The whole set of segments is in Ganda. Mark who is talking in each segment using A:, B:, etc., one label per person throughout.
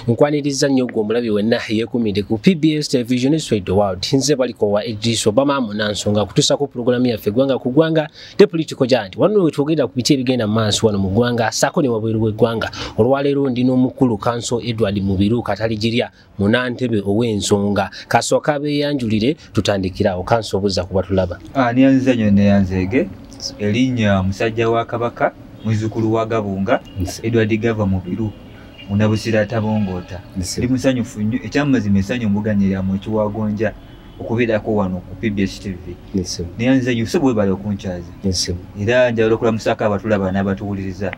A: Nkwaniriza nnyo gwe omulabi wenna yeekumidde ku PBS Television Spread the World. Nze baliko wa Idris Obama Munansonga kutuusa ku programu yaffe Gwanga ku Gwanga The Political Giant. Wano we twogera ku biki ebigenda mu maaso wano mu ggwanga ssaako ne wabweru w'eggwanga. Olwaleero ndina omukulu Kanso Edward Mubiru Kataligirya Munantebe ow'ensonga. Kasooka abeeyanjulire tutandikirawo. Kanso obuzza ku batulaba.
B: Niyanziza nnyo neyanzeege erinnya musajja wa Kabaka muzzukulu wa Gabunga Edward Gava Mubiru Munabusira tabongoota. Ndi musanyufu nnyo ekyamazima essanyu mbuganira mu Kiwagonja okubeerako wano ku PBS TV. Niyanziza nnyo so bwe bali okunkyaza. Era njagala okulamusako abatulaba n'abatuwuliriza.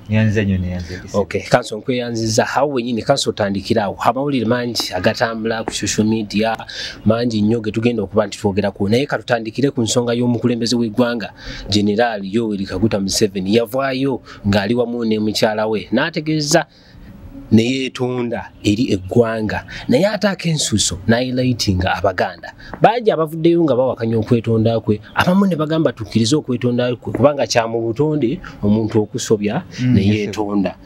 B: Niyanziza nnyo neyanzeege.
A: Okay, Kanso nkweyanziza awo wennyini Kanso otandikirawo. Amawulire mangi agatambula ku social media mangi nnyo ge tugenda okuba nti twogerako. Naye katutandikire ku nsonga y'omukulembeze w'eggwanga General Yoweri Kaguta Museveni yavaayo ng'ali wamu ne mukyala we n'ategeeza ne yeetonda eri eggwanga naye ataako ensuso n'ayilayitinga Abaganda bangi abavuddeyo nga bawakanya okwetonda kwe abamu ne bagamba tukkirize okwetonda kwe kubanga kya mu butonde omuntu okusobya ne yeetonda.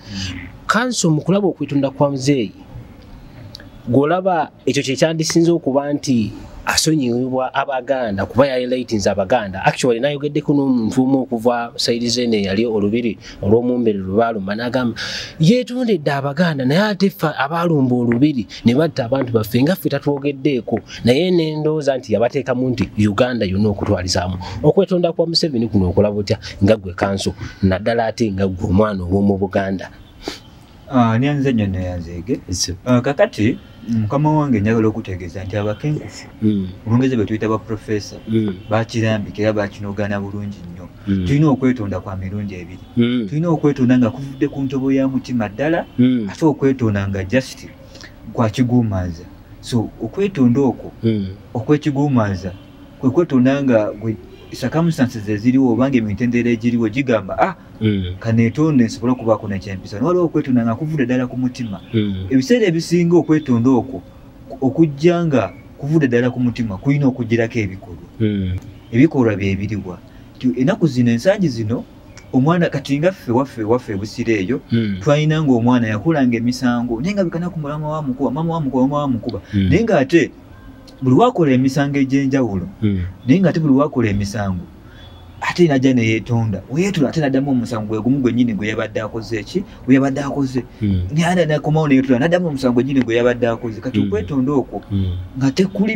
A: Kanso mu kulaba okwetonda kwa muzeeyi gw'olaba ekyo kye kyandisinze okuba nti asonyiibwa Abaganda kuba yayilayitinze Abaganda. Actually nayogeddeko n'omuntu omu okuva sayidi zene yali olubiri olw'omumbere lwalumba n'agamba yeetondedde Abaganda naye ate ffe abaalumba olubiri ne batta abantu baffe nga ffe tatwogeddeeko naye n'endowooza nti yabateekamu nti Uganda yonna okutwalizaamu. Okwetonda kwa Museveni kuno okulaba otya nga ggwe Kanso naddala ate nga ggwe omwana ow'omu Buganda?
B: Niyanziza nnyo neyanzeege kakati mukama wange njagala okutegeeza nti abakenkufu olungeze bwe tuyita baprofesa bakirambika era bakinogana bulungi nnyo. Tulina okwetonda kwa mirundi ebiri. Tulina okwetonda nga kuvudde ku ntobo ya mutima ddala ate okwetonda nga just kwa kiguumaaza. So okwetonda okwo okwekiguumaaza kwe kwetonda nga circumstances eziriwo oba ng'emitendera egiriwo gigamba kaneetonda nsobola okubaako nekyempisa waliwo okwetonda nga kuvudde ddala ku mutima. Ebiseera ebisinga okwetonda okwo okujja nga kuvudde ddala ku mutima kulina okugirako ebikolwa. Ebikolwa bye biriwa ennaku zino ensangi zino omwana kati nga ffe waffe Busiro eyo twalina ng'omwana yakulanga emisango naye nga bikana ku mama wa mukuba naye ng'ate buli wakola emisango egy'enjawulo naye ng'ate buli wakola emisango ate najja ne yeetonda weetula ate naddamu omusango gwe gumu gwennyini gwe yabadde akoze nakomawo neyeetula naddamu omusango gwennyini gwe yabadde akoze. Kati okwetonda okwo nga tekuli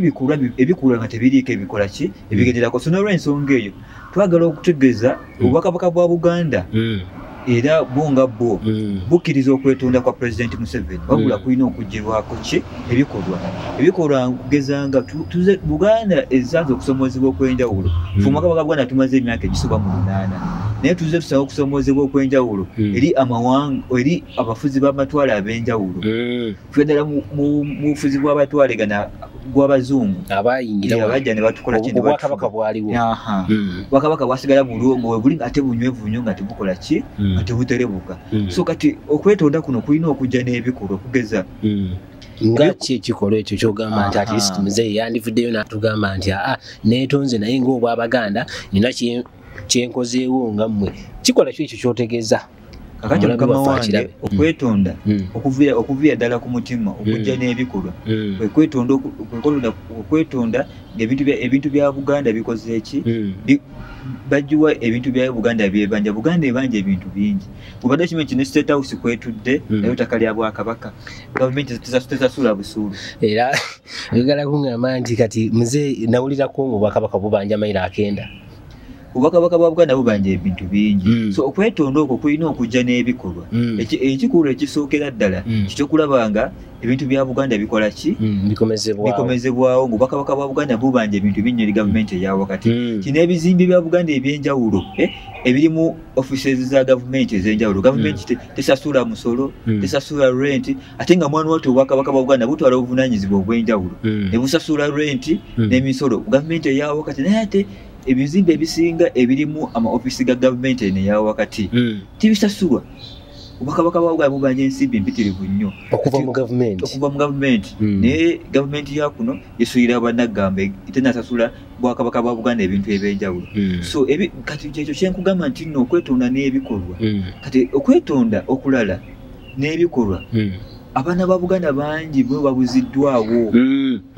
B: ebikolwa nga tebiriiko ebikola ki ebigenderako. So n'olw'ensonga eyo twagala okutegeeza obwakabaka bwa Buganda era bo nga bo bukkiriza okwetonda kwa President Museveni wabula kulina okuggyibwako ki ebikolwa kugeza nga tuze Buganda ezaaza okusomozebwa okw'enjawulo. Ffe omwakabaka Buganda tumaze emyaka egisoba mu 8 naye tuze tusaba okusomozebwa okw'enjawulo eri amawanga eri abafuzi b'amatwale ab'enjawulo. Ffe ddala mu bufuzi bw'abatwale gana gw'abazungu
A: abayingira
B: abajja ne batukola ki
A: Obwakabaka bwaliwo.
B: Obwakabaka bwasigala bulungi buli ate bunywevu nnyo nga tebukola ki nga tebuterebuka. So kati okwetonda kuno kulina okujja n'ebikolwa okugeza
A: nga ki ekikolwa ekyo ky'ogamba nti at least muzeeyi yandivuddeyo n'atugamba nti neetonze naye ng'obw'Abaganda nina kyenkozeewo nga mmwe kikola ki ekyo ky'otegeeza?
B: Kakati mukama wange okwetonda okuviira ddala ku mutima okujja n'ebikolwa okwetonda ng'ebintu bya Buganda bikoze eki bajjuwa ebintu bya Buganda byebanja. Buganda ebanja ebintu bingi obadde kimanyi kino State House kwetudde naye ttaka lya Bwakabaka gavumenti tesasula busuulu.
A: Era oyagala kuŋŋamba nti kati muzeeyi nawulirako mu Bwakabaka bubanja mayiro 9.
B: Obwakabaka bwa Buganda bubanja ebintu bingi. So okwetonda okwo kulina okujja n'ebikolwa. Ekikolwa ekisookera ddala kityokulaba nga ebintu bya Buganda bikola ki bikomezebwawo ng'Obwakabaka bwa Buganda bubanja ebintu bingi eri gavumenti eya wakati. Kino ebizimbe bya Buganda eby'enjawulo ebirimu offices za gavumenti ez'enjawulo. Gavumenti tesasula musolo tesasula rent ate nga mwana wattu Obwakabaka bwa Buganda butwala obuvunaanyizibwa obw'enjawulo ne busasula rent n'emisolo gavumenti eya wakati. Naye ate ebizimbe ebisinga ebirimu ama-office ga gavumenti eno eya wakati tibisasulwa. Obwakabaka bwa Buganda bubanja ensimbi mpitirivu nnyo
A: okuva mu gavumenti naye gavumenti ya kuno yesulira bannagamba tenasasula Bwakabaka bwa Buganda ebintu eby'enjawulo. So kati ekyo kyenkugamba nti nno okwetonda n'ebikolwa. Kati okwetonda okulala
B: n'ebikolwa abaana ba Buganda bangi bwe babuziddwawo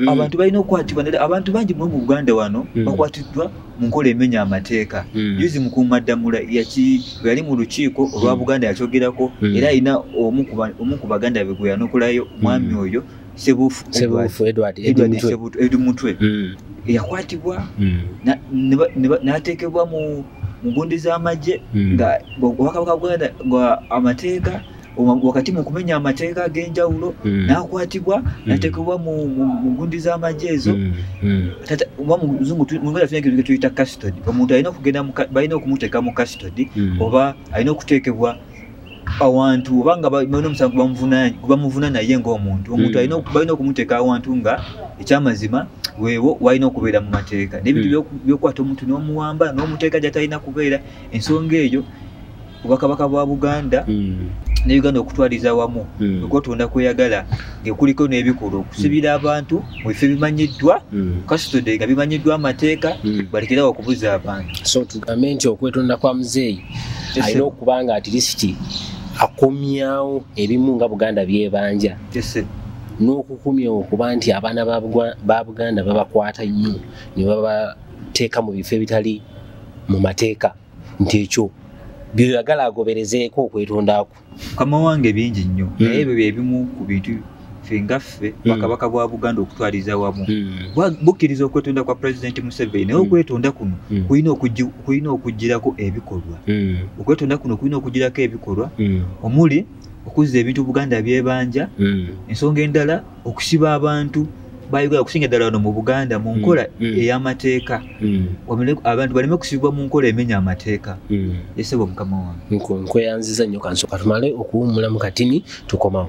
B: abantu balina okukwatibwa abantu bangi mu Buganda wano bakwatiddwa mu nkola emenya amateeka juzi Mukuumaddamula yali mu lukiiko olwa Buganda yakyogerako era alina omu ku baganda be gwe yanokolayo mwami oyo Sebufu Edward Mutwe yakwatibwa n'ateekebwa mu gundi z'amagye nga Obwakabaka Buganda gwa amateeka wakati mu kumenya amateeka ag'enjawulo n'akwatibwa n'ateekebwa mu gundi z'amagye ezo oba mu Luzungu tuyita custody omuntu alina okugenda balina okumuteeka mu custody oba alina okuteekebwa awantu obanga balina omusango bamuvuna naye ng'omuntu omuntu balina okumuteeka awantu nga ekyamazima weewo walina okubeera mu mateeka n'ebintu byokwata omuntu n'omuwamba n'omuteeka gy'atalina kubeera ensonga eyo Obwakabaka bwa Buganda ne Uganda okutwaliza wamu okutunda kweyagala ngekuliko n'ebikolwa okusibira abantu mu bifo bimanyiddwa custody nga bimanyiddwa amateeka balekerawo okubuza abantu
A: so tugambe nti okwetonda kwa muzeeyi alina okuba nga at least akomyawo ebimu nga Buganda byebanja n'okukumya okuba nti abaana ba Buganda babakwata nnyo ne babateeka mu bifo ebitali mu mateeka nti ekyo byagala agoberezeeko okwetondako
B: kama wange bingi nnyo naye ebyo byebimu ku bintu ffe ngaffe Bwakabaka bwa Buganda okutwaliza wamu bukkiriza okwetonda kwa President Museveni naye okwetonda kuno kulina okugirako ebikolwa okwetonda kuno kulina okugirako ebikolwa omuli okuzza ebintu Buganda byebanja ensonga endala okusiba abantu bayigala okusinga ddala wano mu Buganda mu nkola ey'amateeka abantu baleme kusibibwa mu nkola emenya amateeka yesebo mukama wange
A: nkweyanziza nnyo kansooka tumale okuwummula mu katini tukomawo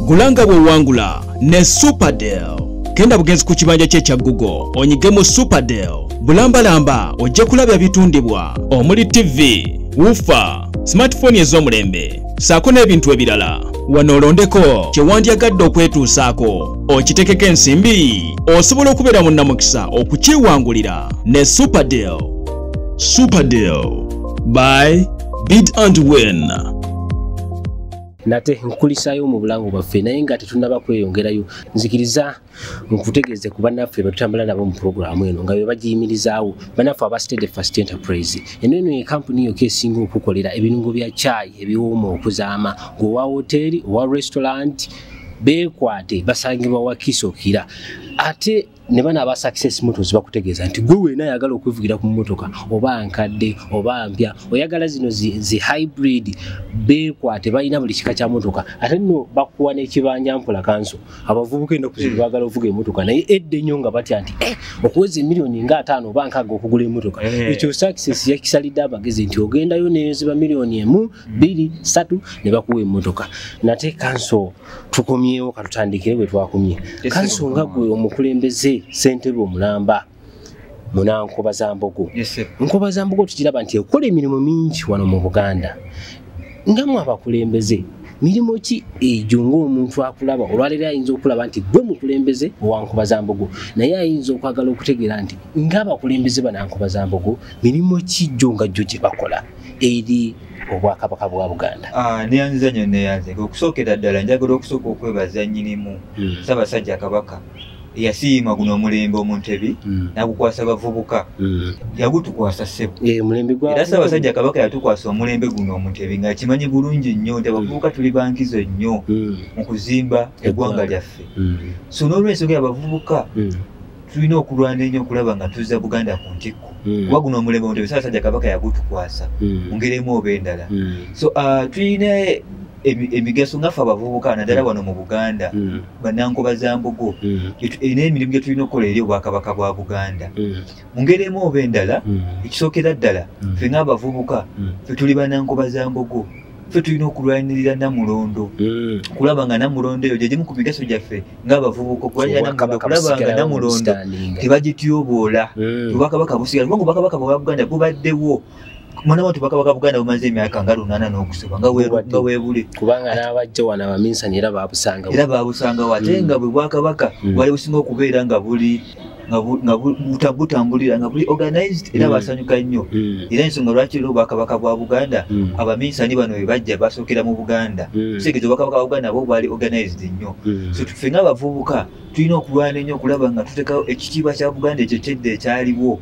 C: gulanga bw'owangula ne Superdale kenda bugenzi ku kibanja kye kya Google onyige mu Superdale bulambalamba ojja kulabya bitundibwa omuli TV woofer smartphone ez'omulembe saako n'ebintu ebirala wano olondeko kye wandyagadde okwetuusaako okitekeko ensimbi osobola okubeera mu nnamukisa okukyewangulira ne Superdale. Superdale by Bid and Win.
A: nate nkulisayo mu bulango bwaffe naye nga tetunaba kweyongerayo nzikiriza nkutegeeze ku bannaffe betutambula nabo mu programu eno nga bwe bagiyimirizaawo bannaffe aba Steady Fast Enterprise eno ye kampuni yokka esinga okukolera ebirungo bya chai ebiwooma okuzaama ng'owa hoteri owa restaurant beekwate basangibwa wakisokira ate ne bana aba Success Motors bakutegeeza nti gwe weena ayagala okwevugira ku mmotoka oba nkadde oba mpya oyagala zino zi hybrid beekwate balina buli kika kya motoka ate nno bakuwa n'ekibanja mpola kanso abavubuka enda kuzibu bagala ovuga emmotoka naye edde nnyo nga batya nti okuweza emiliyoni nga 5 oba nkaaga okugula emmotoka ekyo Success yakisalidde amagezi nti ogendayo neziba miliyoni 1 2 3 ne bakuwa emmotoka nate kanso tukomyewo katutandikire bwe twakomye kanso nga gwe omukulembeze Ssentebe Omulamba Munankobaza Mbogo. Nkobaza Mbogo tukiraba nti ekola emirimu mingi wano mu Buganda. Ngamwe abakulembeze mirimo ki egyo ng'omuntu akulaba olwalero ayinza okulaba nti gwe mukulembeze owankobaza Mbogo naye ayinza okwagala okutegeera nti ng'abakulembeze Banankobaza Mbogo mirimo ki gyo nga gyo gye bakola eri Obwakabaka bwa Buganda.
B: Neyanziza nnyo neyanze okusookera ddala njagala okusooka okwebaza nnyinimu Ssaabasajja Kabaka yasiima guno omulembe Omuntebi nagukwasa bavubuka yagutukwasa ssebo era Ssaabasajja Kabaka yatukwasa omulembe guno Omuntebi nga kimanyi bulungi nnyo nti abavubuka tuli bankizo nnyo mu kuzimba eggwanga lyaffe so n'olw'ensonga abavubuka tulina okulwana ennyo okulaba nga tuzza Buganda ku ntikko kuba guno omulembe Omuntebi Ssaabasajja Kabaka yagutukwasa mu ngeri emu oba endala so tulina emigaso ngaffe abavubuka naddala wano mu Buganda Banankobaza Mbogo n'emirimu gye tulina okukola eri Obwakabaka bwa Buganda mu ngeri emu oba endala ekisookera ddala ffe ng'abavubuka ffe tuli Banankobaza Mbogo ffe tulina okulwanirira Namulondo kulaba nga Namulondo eyo gyegimu ku migaso gyaffe ng'abavubuka okulaba nga Namulondo tebagityoboola Obwakabaka busigala kubanga Obwakabaka bwa Buganda bubaddewo mwana watu Obwakabaka Buganda bumaze emyaka nga 8 n'okusooka nga weebule
A: kubanga n'abajja wano abaminsani era babusanga
B: ate nga bwe Bwakabaka bwali businga okubeera nga buli nga butambulira nga buli organized era basanyuka nnyo era ensonga lwaki lwo Bwakabaka bwa Buganda abaminsani bano bwe bajja basookera mu Buganda sekezo Bwakabaka bwa Buganda bo bali organized nnyo so tufe ng'abavubuka tulina okulwana ennyo okulaba nga tuteekawo ekitiibwa kya Buganda ekyo kyedda ekyaliwo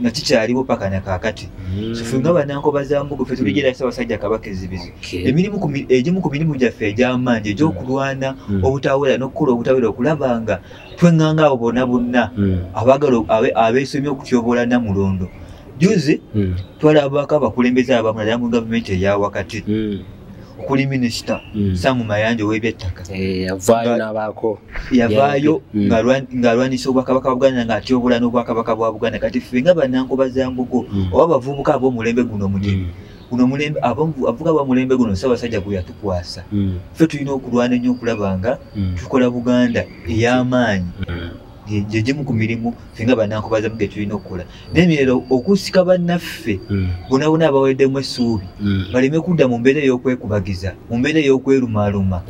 B: nga kikyaliwo paka na kaakati so ffe nga bannankoba za Mbogo ffe tuligira Ssaabasajja Kabaka ezibizi egimu ku mirimu gyaffe egy'amaanyi egy'okulwana obutawera n'okukola obutawera okulaba nga twenganga abo bonna bonna abagala abeesomye okutyoboola Namulondo juzi twalabako abakulembeze abamu naddala mu gavumenti eya wakati okuli minisita Sam Mayanja ow'ebyettaka yavaayo ng'alwanisa Obwakabaka bwa Buganda ng'atyoboola n'Obwakabaka bwa Buganda kati ffe nga bannankoba za Mbogo oba abavubuka ab'omulembe guno mugimu guno mulembe avuga ba mulembe guno Ssaabasajja gwe yatukwasa ffe tulina okulwana ennyo okulaba nga tukola Buganda ey'amaanyi gyegimu ku mirimu ffe nga bannankoba za Mbogo tulina okukola n'emirero okusika bannaffe bonna bonna abaweddemu essuubi baleme kudda mu mbeera ey'okwekubagiza mu mbeera ey'okwerumaaluma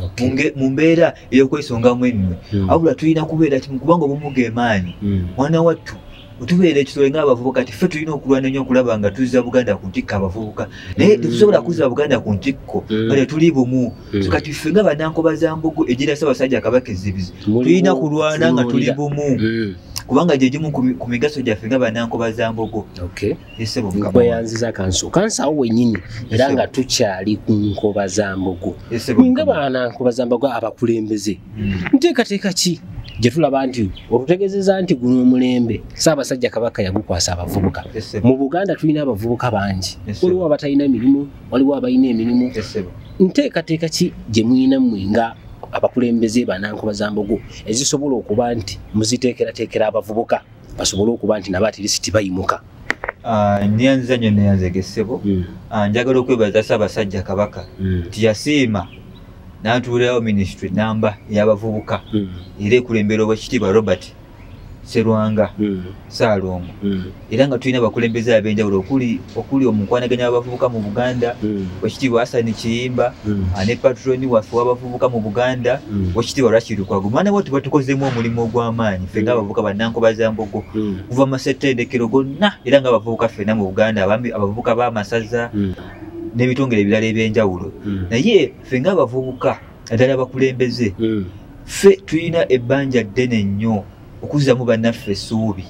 B: mu mbeera ey'okwesongamu ennwe wabula tulina kubeera kimu kubanga obumu geemaanyi mwana wattu otubeera ekitole ng'abavubuka kati ffe tulina okulwana nnyo okulaba nga tuzza Buganda ku ntikko abavubuka naye tetusobola kuzza Buganda ku ntikko nga tetuli bumu so kati ffe nga bannankoba za Mbogo egira Ssaabasajja Kabaka ezibizi tulina kulwana nga tuli bumu kubanga gyegimu ku migaso gyaffe nga bannankoba za Mbogo
A: bweyanziza kansawo wennyini era nga tukyali ku nkoba za Mbogo nga bannankoba za Mbogo abakulembeze nteekateeka ki gye tulaba nti olutegeezeza nti guno omulembe Ssaabasajja Kabaka yagukwasa abavubuka mu Buganda tulina abavubuka bangi waliwo abatalina mirimu waliwo abalina emirimu nteekateeka ki gye mulina mmwe nga abakulembeze bannankoba za Mbogo ezisobola okuba nti muziteekerateekera abavubuka basobole okuba nti nabo atirisiti bayimuka
B: nyanza nnyo neyanzegessebo njagala okwebaza Ssaabasajja Kabaka tiyasiima n'atuulirawo ministry namba y'abavubuka era ekulembera Oweekitiibwa Robert Sserwanga Ssaalongo era nga tulina abakulembeze ab'enjawulo okuli omukwanaganya w'abavubuka mu Buganda Oweekitiibwa Hassan Kiyimba ne patroni waffe w'abavubuka mu Buganda Oweekitiibwa Rashid Lukwago mwana bo tuba tukozeemu omulimu ogw'amaanyi ffe ng'abavubuka bannankoba za Mbogo kuva mu masettendekero gonna era ng'abavubuka ffenna mu Buganda abavubuka b'amasaza n'ebitongole ebirala eby'enjawulo naye ffe ng'abavubuka naddala abakulembeze ffe tulina ebbanja ddene nnyo okuzzamu bannaffe essuubi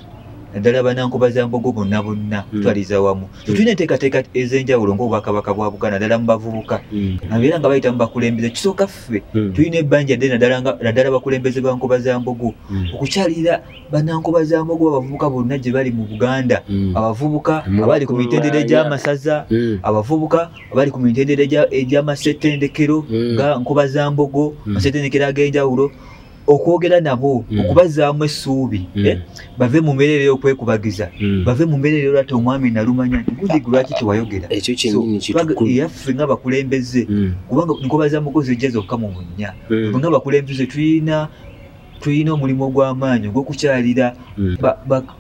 B: naddala bannankoba za Mbogo bonna bonna tutwaliza wamu tulina enteekateeka ez'enjawulo ng'Obwakabaka bwa Buganda naddala mu bavubuka era nga bayita mu bakulembeze kisooka ffe tulina ebbanja ddene naddala abakulembeze ba nkoba za Mbogo okukyalira bannankoba za Mbogo abavubuka bonna gye bali mu Buganda abavubuka abali ku mitendera egy'amasaza abavubuka abali ku mitendera egy'amasettendekero nga nkoba za Mbogo masettendekero ag'enjawulo okwogera nabo okubazaamu essuubi bave mu mbeera ey'okwekubagiza bave mu mbeera ey'olwati omwami nalumanya nti gundi lwaki tewayogera
A: ekyo kyennyini kitukulu
B: yaffe ng'abakulembeze kubanga nkoba za Mbogo zijja zokka mu bunnya ng'abakulembeze tulina omulimu ogw'amaanyi ogw'okukyalira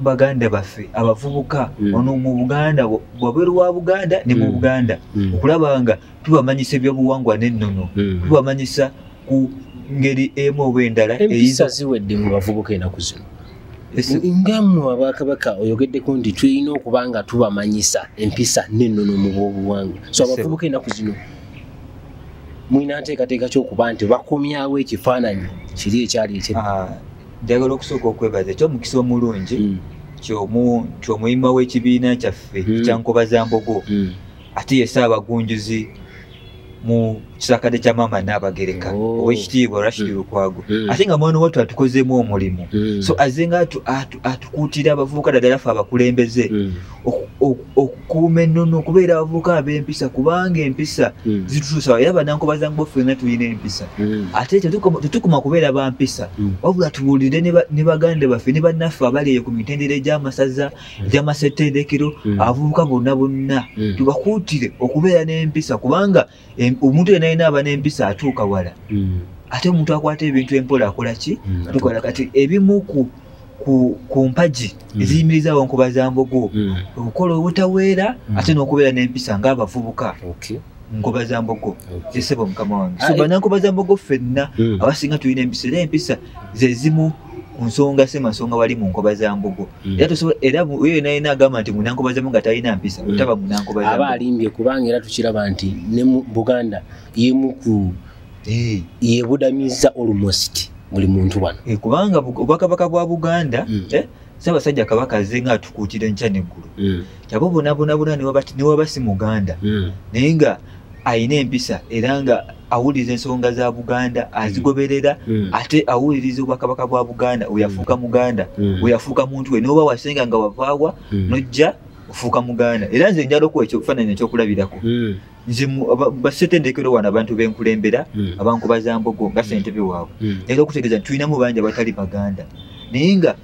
B: baganda baffe abavubuka ono mu Buganda wabweru wa Buganda ne mu Buganda okulaba nga tubamanyisa ebyobuwangwa n'ennono tubamanyisa ku ngeri emu oba endala
A: empisa ziwedde mu bavubuka ennaku zino ngammwe Abakabaka oyogeddeko nti tulina okuba nga tubamanyisa empisa n'ennono mu bwobuwangwa so abavubuka ennaku zino mulina nteekateeka ky'okuba nti bakomyawo ekifaananyi kiri ekyali ekyedda
B: njagala okusooka okwebaza eky'omukisa omulungi ky'omuyima w'ekibiina kyaffe kya nkoba za Mbogo ate ye Ssaabagunjuzi mu kisakade kya Maama Nnaabagereka Oweekitiibwa Rashid Lukwago ate nga mwana wattu atukozeemu omulimu so aze nga atukuutira abavubuka naddala ffe abakulembeze okukuuma ennono okubeera abavubuka ab'empisa kubanga empisa zitutuusa era bannankoba za Mbogo ffenna tulina empisa ate tetukoma kubeera ba mpisa wabula tubuulire ne baganda baffe ne bannaffe abali eyo ku mitendera egy'amasaza egy'amasettendekero abavubuka bonna bonna tubakuutire okubeera n'empisa kubanga omuntu yenna alina aba n'empisa atuuka wala ate omuntu akwata ebintu empola akola ki tukola kati ebimu ku mpagi eziyimirizaawo nkoba za Mbogo okukola obutaweera ate n'okubeera n'empisa ng'abavubuka nkoba za Mbogo zisebo mukama wange so bannankoba za Mbogo ffenna abasinga tulina empisa era empisa ze zimu ku nsonga ssemasonga wali mu nkoba za mbogo era oyo naye agamba nti munankoba za mbogo talina mpisa otaba munankoba za mbogo
A: aba alimbye kubanga era tukiraba nti ne mu Buganda yemu ku yebudamiza almost buli muntu wano
B: kubanga obwakabaka bwa Buganda Ssaabasajja Kabaka azze nga atukuutira enkya n'eggulu kyabo bonabona ne waba si Muganda naye nga ayina empisa era nga awuliriza ensonga za Buganda azigoberera ate awuliriza obwakabaka bwa Buganda oyafuuka Muganda oyafuuka muntu we n'oba wasenga nga wavaawa nojja ofuuka Muganda era nze njala okuwa ekifaananyi ekyokulabirako nze basetendekero wano abantu b'enkulembera abankuba za mbogo nga ssentebe waabwe era okutegeeza nti tulinamu bangi abatali Baganda naye nga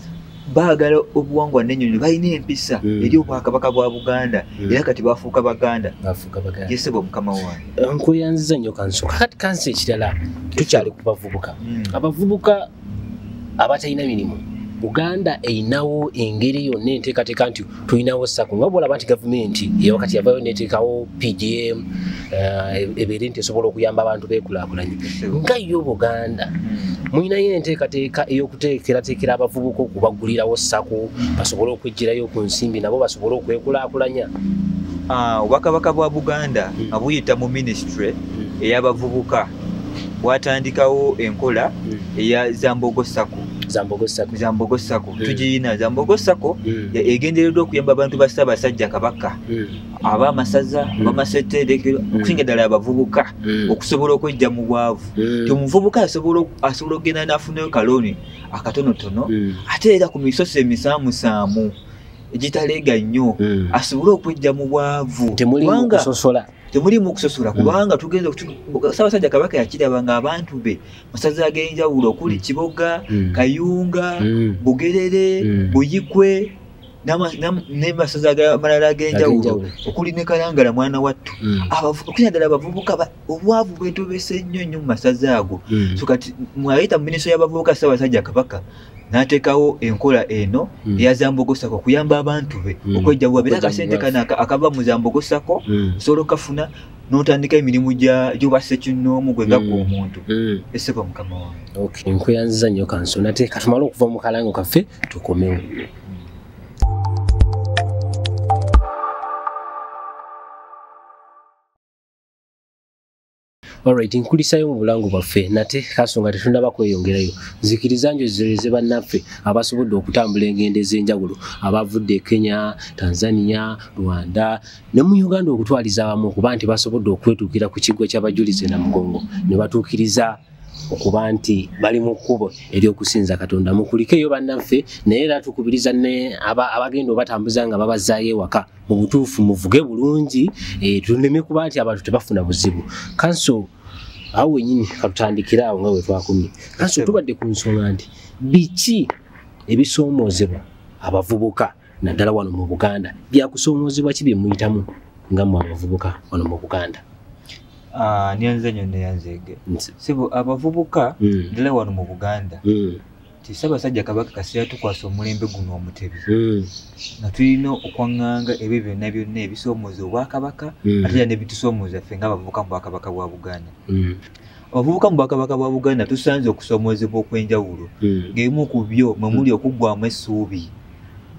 B: baagala obuwangwa n'ennyonyi balina empisa eri obwakabaka bwa Buganda era kati bafuuka Baganda yesebo mukama wange
A: nkuyanziza nnyo Kanso kakati kansi ekirala tukyali ku bavubuka abavubuka abatalina mirimu Buganda eyinawo engeri yonna enteekateeka nti tulinawo SACCO nga bw'olaba nti gavumenti wakati yavayo neteekawo PGM ebeere nti esobola okuyamba abantu beekulaakulanye nga yo Buganda mulinayo enteekateeka ey'okuteekerateekera abavubuka okubagulirawo SACCO basobole okweggyirayo ku nsimbi nabo basobole okwekulaakulanya
B: obwakabaka bwa Buganda nga buyita mu ministry ey'abavubuka bwatandikawo enkola eya Zambogo SACCO tugiyina Zambogo SACCO egendereddwa okuyamba abantu ba Ssaabasajja Kabaka ab'amasaza ab'amasetendekero okusinga ddala abavubuka okusobola okwejja mu bwavu ti omuvubuka asobola okugenda n'afunayo kalooni akatonotono ate era ku misoso emisaamusaamu egitaleega nnyo asobole okwejja mu bwavu temulimu kusosola kubanga tugenza Ssaabasajja Kabaka yakiraba nga abantu be masaza ag'enjawulo okuli Kiboga Kayunga Bugerere Buyikwe n'amasaza amalala ag'enjawulo okuli ne Kalangala mwana wattu okusinga ddala abavubuka obwavu bwetobese nnyo mu masaza ago so kati mwayita mu minisitule y'abavubuka Ssaabasajja Kabaka n'ateekawo enkola eno eya Zambogo SACCO okuyamba abantu be okwejja bwabera akasente kano akava mu Zambogo SACCO osobola okafuna n'otandika emirimu gy'obwa ssekinnoomu gwe nga omuntu essebo mukama wange
A: nkweyanziza nnyo Kanso nate katumale okuva mu kalango kaffe tukomewo Alright, nkulisayo mu bulango bwaffe nate kasonga tetundaba kweyongerayo nzikiriza njozi bannaffe abasobodde okutambula engendo ez'enjawulo abavudde Kenya, Tanzania, Rwanda ne mu Uganda okutwaliza awamu okuba nti basobodde okwetuukira ku kiggwa ky'abajulize Namugongo ne batuukiriza okuba nti bali mu kkubo ery'okusinza Katonda mukulikeyo bannaffe naye era tukubiriza ne abagenda obatambuza nga babazaayo ewaka mu butuufu muvuge bulungi tuleme kuba nti abantu tebafuna buzibu Kanso awo wenyini katutandikira awo nga we twakumye Kanso tubadde ku nsonga nti biki ebisoomozebwa abavubuka naddala wano mu Buganda byakusoomozebwa ki bye muyitamu nga mu abavubuka wano mu Buganda
B: nyanze nnyo neyanzeege sibo abavubuka ddala wano mu Buganda ti Ssaabasajja Kabaka kaseera tukwasa omulembe guno omutebi nga tulina okwaŋŋanga ebyo byonna ebisoomoza Obwakabaka ate era ne bitusoomoza ffe ng'abavubuka mu Bwakabaka bwa Buganda abavubuka mu Bwakabaka bwa Buganda tusanze okusoomozebwa okw'enjawulo ng'emu ku byo mwe muli okuggwamu essuubi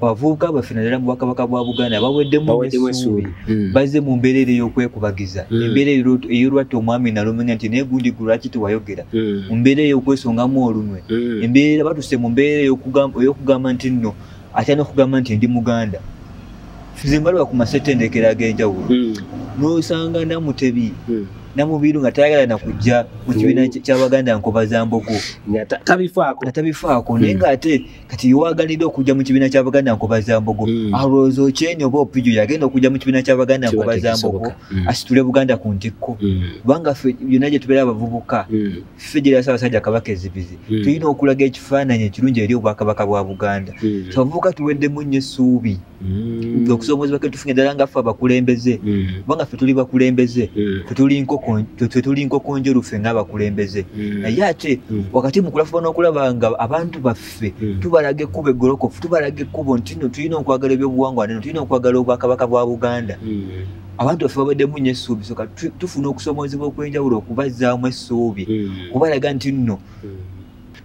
B: abavubuka baffe naddala mu Bwakabaka bwa Buganda baweddemu essuubi bazze mu mbeera ey'okwekubagiza embeera ey'olwatta omwami nalumenya nti naye gundi ggwe lwaki tewayogera mu mbeera ey'okwesongamu olunwe embeera batuse mu mbeera ey'okugamba nti nno atya n'okugamba nti ndi Muganda nze mbalaba ku masetendekero ag'enjawulo n'osanga Namutebi Namubiru nga tayagala na kujja mu kibiina ky'Abaganda Nkoba za Mbogo
A: nga tabifaako
B: naye ng'ate kati yowaganidde okujja mu kibiina ky'Abaganda Nkoba za Mbogo alowooza Okyeni oba Opijo yagenda okujja mu kibiina ky'Abaganda Nkoba za Mbogo asitule Buganda ku ntikko kubanga ffe byonna gye tubeera abavubuka ffe gye Ssaabasajja Kabaka ezibizi tulina okulaga ekifaananyi ekirungi eri Obwakabaka bwa Buganda abavubuka tuweddemu nnyo essuubi okusoomozebwa ke tufunye ddala nga ffe abakulembeze kubanga ffe tuli bakulembeze tuli nkoko njeru ffe ng'abakulembeze naye ate wakati mu kulafuba n'okulaba nga abantu baffe tubalaga ekkubo eggolokofu tubalaga ekkubo nti nno tulina okwagala ebyobuwangwa neno tulina okwagala Obwakabaka bwa Buganda abantu baffe baweddemu nnyo essuubi soka tufuna okusoomozebwa okw'enjawulo okubazzaamu essuubi kubalaga nti nno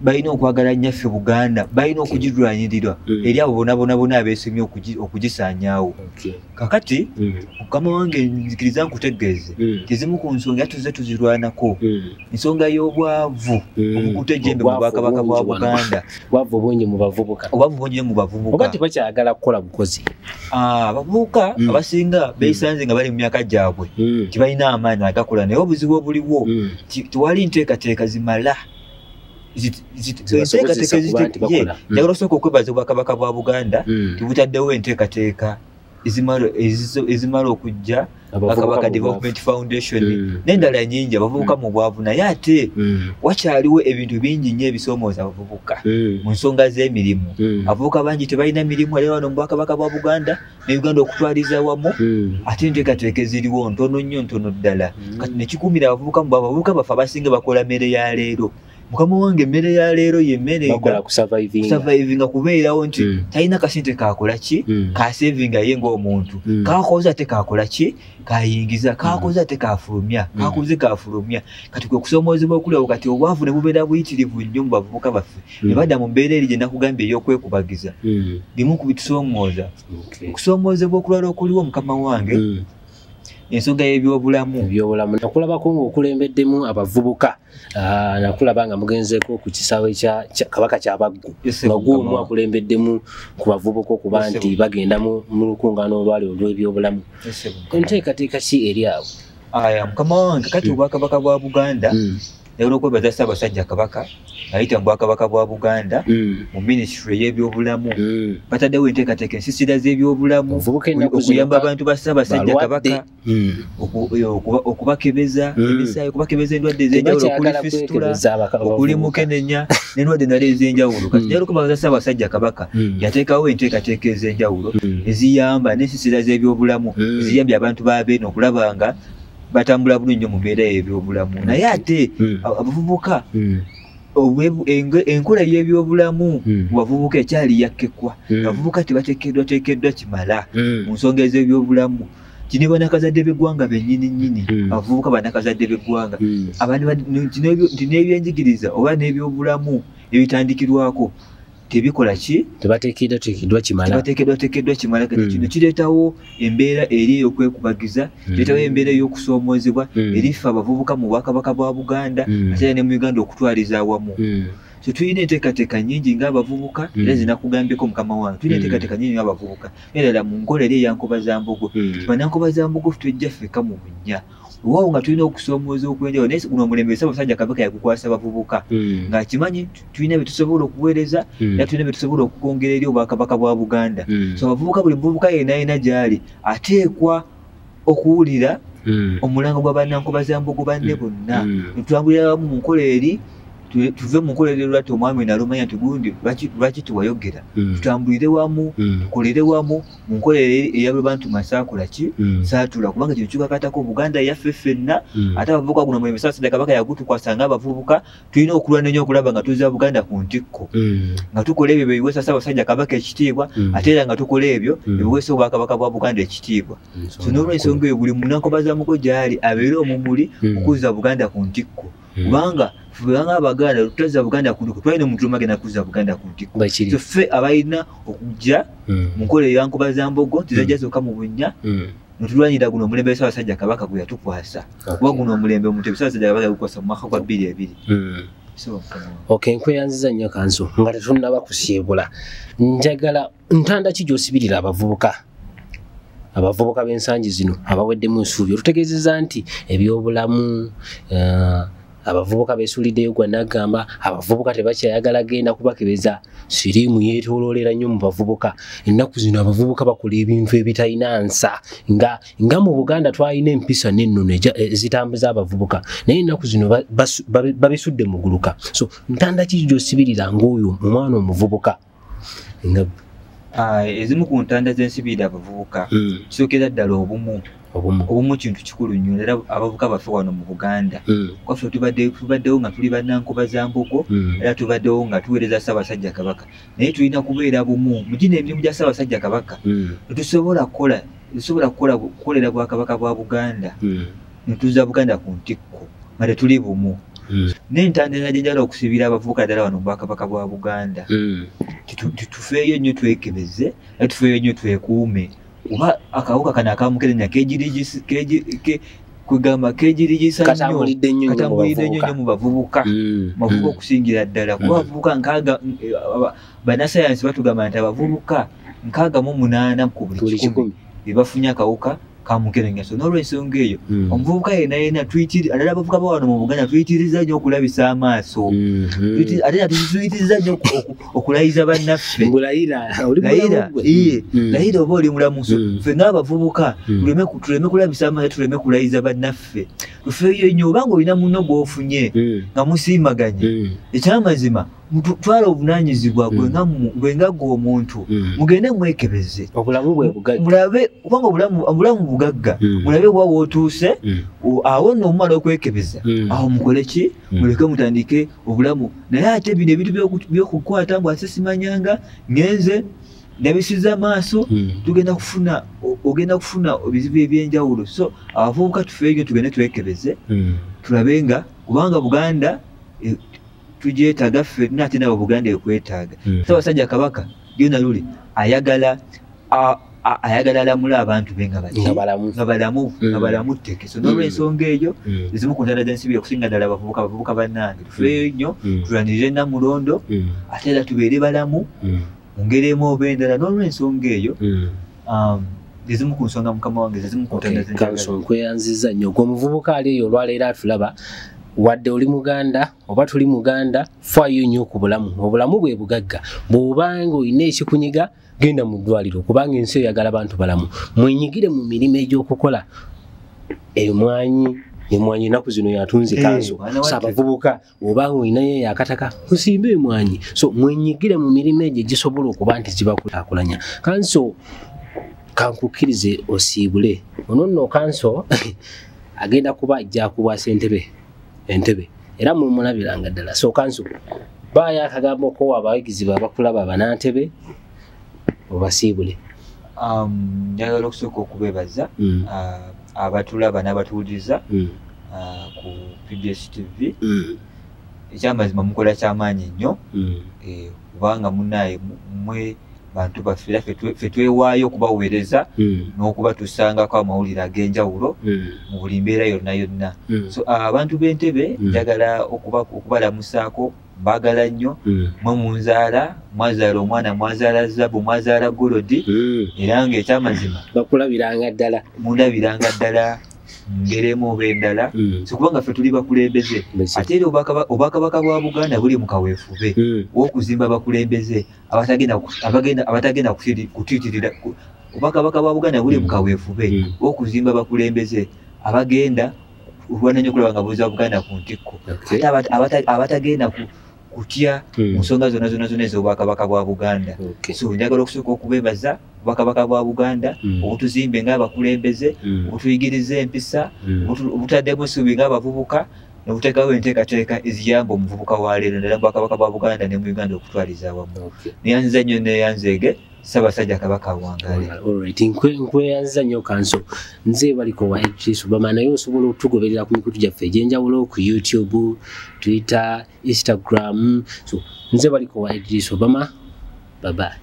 B: balina okwagala nnyaffe Buganda, balina okugirwanirira eri abo bonna abeesimye okugisaanyaawo. Kakati Mukama wange nzikiriza nkutegeeze tezimu ku nsonga tuzze tuzirwanako, ensonga y'obwavu obukutte ejjembe mu Bwakabaka bwa Buganda.
A: Obwavu bungi mu bavubuka.
B: Obwavu bungi mu bavubuka.
A: Oba tebakyagala kukola bukozi.
B: Abavubuka abasinga beesanze nga bali mu myaka gyabwe tebalina amaanyi agakola, naye obuzibu obuliwo tewali nteekateeka zimala. Njagala osooka okwebaza Obwakabaka bwa Buganda tebutaddewo enteekateeka ezimala okujja Bakabaka Development Foundation n'endala nnyingi abavubuka mu bwavu, naye ate wakyaliwo ebintu bingi nnyo ebisoomooza abavubuka mu nsonga z'emirimu. Abavubuka bangi tebalina mirimu era wano mu Bwakabaka bwa Buganda ne Uganda okutwaliza wamu, ate enteekateeka eziriwo ntono nnyo, ntono ddala. Kati ne kikumira abavubuka mu bavubuka baffe abasinga bakola mmere ya leero. Mukama wange emmere ya leero y'emmere kusurvivinga kubeerawo nti talina kasente kakola ki kasevinga ye ng'omuntu, kakoze ate kakola ki kayingiza, kakoze ate kafulumya, kakoze kafulumya. Kati kwe kusomoozebwa okulirawo kati obwavu ne bubeera buyitirivu nnyo mu bavubuka baffe ne badda mu mbeera eri gye nakugambye ey'okwekubagiza. Limu ku bitusoomooza okusoomoozebwa okulala okuliwo Mukama wange ensonga y'ebyobulamu. Nakulabako ng'okulembeddemu abavubuka, nakulaba nga mugenzeeko ku kisaawe kya Kabaka Kyabaggu nga gw'omu akulembeddemu ku bavubuka okuba nti bagenda mu lukungaana olwali olw'ebyobulamu. Enteekateeka ki eri awo? Mukama wange kati Obwakabaka bwa Buganda Njagala okwebaza Ssaabasajja Kabaka ayita mu Bwakabaka bwa Buganda mu ministry y'ebyobulamu bataddewo enteekateeka ensisira z'ebyobulamu okuyamba abantu ba Ssaabasajja Kabaka okubakebeza emisaayi, okubakebeza endwadde ez'enjawulo okuli fistula, okuli mukenenya n'endwadde endala ez'enjawulo. Kati njagala okwebaza Ssaabasajja Kabaka yateekawo enteekateeka ez'enjawulo eziyamba n'ensisira z'ebyobulamu eziyambye abantu ba Beene okulaba nga batambula bulungi nnyo mu mbeera y'ebyobulamu. Naye ate abavubuka enkola y'ebyobulamu mu bavubuka ekyali yakkekwa. Abavubuka tebateekeddwa kimala mu nsonga ez'ebyobulamu. Kino banakazadde b'eggwanga bennyini nnyini, abavubuka banakazadde b'eggwanga n'ebyenjigiriza oba n'ebyobulamu ebitandikirwako tebikola ki tebateekeddwa kimala. Kati kino kireetawo embeera eri ey'okwekubagiza, kireetawo embeera ey'okusoomoozebwa erifa abavubuka mu Bwakabaka bwa Buganda ate ne mu Uganda okutwaliza awamu. So tulina enteekateeka nnyingi ng'abavubuka era zinakugambyeko Mukama wange, tulina enteekateeka nnyingi ng'abavubuka era mu nkola eri ey'Ankobazambogo. Bannankobazzambogo tujja ffeka mu bunnya waawo nga tulina okusoomooza okwenjawulo, naye guno omulembe Ssaabasajja Kabaka yagukwasa abavubuka ng'akimanyi tulina bye tusobola okuweereza era tulina bye tusobola okukwongera eri Obwakabaka bwa Buganda. So abavubuka, buli muvubuka yenna gy'ali ateekwa okuwulira omulango gwa bannankobazzambogo banne bonna, netutambulira wamu mu nkola eri tuve mu nkola eri lwati omwami nalumanya nti gundi lwaki tewayogera, tutambulire wamu tukolere wamu mu nkola eri eyabwe bantu masaakola ki saatula, kubanga kino kikakatako Buganda yaffe ffenna. Ate abavubuka guno mulembe Ssaabasajja Kabaka yagutukwasa ng'abavubuka tulina okulwana nnyo okulaba nga tuzza Buganda ku ntikko, nga tukola ebyo biweesa Ssaabasajja Kabaka ekitiibwa ate era nga tukola ebyo ebiweesa Obwakabaka bwa Buganda ekitiibwa. So n'olw'ensonga eyo buli munnankobazzambogo gy'ali abeere omumuli okuzza Buganda ku ntikko, kubanga fubanga Abaganda tutazza Buganda ku ntikko, twalina omuntu omu agenda kuzza Buganda ku ntikko. So ffe abalina okujja mu nkola ey'Ankobazambogo tuzajja zokka mu bunnya netulwanirira guno omulembe Ssaabasajja Kabaka gwe yatukwasa, kuba guno omulembe omutebi Ssaabasajja Kabaka yagukwasa mu mwaka gwa 2002.
A: Okay, nkweyanziza nnyo Kanso nga tetunnaba kusiibula. Njagala ntanda ki gy'osibirira abavubuka b'ensangi zino abaweddemu ensuubi? Olutegeezezza nti ebyobulamu abavubuka beesuuliddeyo gwe nagamba abavubuka tebakyayagala genda kubakebeza, siriimu yeetooloolera nnyo mu bavubuka. Ennaku zino abavubuka bakola ebintu ebitalina nsa, nga mu Buganda twalina empisa n'ennono ezitambuza abavubuka, naye ennaku zino babisudde mu guluka. So ntanda ki gy'osibirira ng'oyo omwana omuvubuka?
B: Ezimu ku ntanda z'ensibirira abavubuka kisookera ddala obumu kintu kikulu nnyo, era abavubuka baffe wano mu Buganda kwaffe tubaddewo nga tuli bannankobazzambogo era tubaddewo nga tuweereza Ssaabasajja Kabaka, naye tulina kubeera bumu mu gino emirimu gya Ssaabasajja Kabaka. Tetusobola kukolera Bwakabaka bwa Buganda netuzza Buganda ku ntikko nga tetuli bumu. n'entandikira gye njala okusibira abavubuka ddala wano mu Bwakabaka bwa Buganda tufeeyo nnyo twekebeze era tufeeyo nnyo twekuume kuba akawuka kano akamukerenya kugamba kejirigisa
A: katambulidde
B: nnyo mu bavubuka mavubuka okusingira ddala kuba abavubuka nkaaga bannasayansi batugamba nti abavubuka 68 ku buli 100 bebafunye akawuka kamukerenya so n'olw'ensonga eyo omuvubuka yenna ddala abavubuka ba wano mu Buganda tuyitiriza nnyo okulabisa amaaso ate tuyitiriza nnyo okulayiza bannaffe layira oba oli mulamuso ffe ng'abavubuka tuleme kulabisa amaaso tuleme kulayiza bannaffe tufeeyo nnyo obanga olina munno gw'ofunye nga musiimaganye ekyamazima twala obunaanyizibwa gwe nga gwe omuntu mugende mwekebeze mulabe obanga obulamu bugagga mulabe wa wootuuse awo nno omumala okwekebeza awo mukole ki muleke mutandike obulamu naye ate bino ebintu by'okukwata ngu ate simanyanga ngenze nabisiza amaaso ogenda kufuna ebizibu ebyenjawulo so abavubuka tufeeyo tugende twekebeze tulabe nga kubanga Buganda tujeetaga ffe nate nabo Buganda ekwetaaga Ssaabasajja Kabaka lyonna luli ayagala alamula abantu be nga balamu tteke so n'olw'ensonga eyo ezimu ku ntanda z'ensi okusinga ddala abavubuka bannange tufeeyo nnyo tulwanirire Namulondo ate era tubeere balamu mu ngeri emu oba endala n'olw'ensonga eyo ezimu ku nsonga mukama wange ezimu ku ntanda z'ensi
A: nkweyanziza nnyo gwe omuvubuka ali eyo olwaleero atulaba wadde oli Muganda oba tuli Muganda faayo nnyo ku obulamu bwe bugagga bw'obanga olina ekikunyiga genda mu ddwaliro kubanga ensi eyagala bantu balamu mwenyigire mu mirimu egy'okukola emwanyi ennaku zino yatunze kanso abavubuka obanga olinayo yakataka musimbe emwanyi so mwenyigire mu mirimu egyo gisobola okuba nti gibakulaakulanya kanso kankukkirize osiibule ono nno kanso agenda kuba ajja kubwasa entebe era mumulabiranga ddala so kanso baayo akagambo ko abayigizi babakulaba banantebe obasiibule
B: njagala okusooka okubeebaza abatulaba n'abatuwuliriza ku PBS TV ekyamazima mukola kyamaanyi nnyo kubanga munaye mwe bantu baffe ffe twewaayo okubaweereza n'okubatusangako amawulire ag'enjawulo mu buli mbeera yonna so abantu b'Entebe njagala okubalamusaako mbagala nnyo mwe munzaala mwazaala omwana mwazaala Zabu mwazaala Golodi era ng'ekyamazima
A: bakulabiranga ddala
B: mundabiranga ddala ngeremu oba endala so kubanga ffe tuli bakulembeze ate era Obwakabaka bwa Buganda buli mu kaweefube w'okuzimba bakulembeze abatagenda kutiitirira Obwakabaka bwa Buganda buli mu kaweefube w'okuzimba bakulembeze abagenda olwananya okulaba nga buuza Buganda ku ntikko ate abatagenda kutya mu nsonga zonna ez'Obwakabaka bwa Buganda so njagala okusooka okubeebaza Obwakabaka bwa Buganda obutuzimbe ng'abakulembeze obutuyigiriza empisa obutaddemu essuubi ng'abavubuka n'obuteekawo enteekateeka eziyamba omuvubuka wa leero naddala Obwakabaka bwa Buganda ne mu Uganda okutwaliza awamu neyanziza nnyo neyanzeege Ssaabasajja Kabaka Wangale.
A: Alright, nkweyanziza nnyo kanso nze baliko wa Idris Obama naye osobola okutugoberera ku mikutu gyaffe egy'enjawulo ku YouTube, Twitter, Instagram so nze baliko wa Idris Obama bye bye.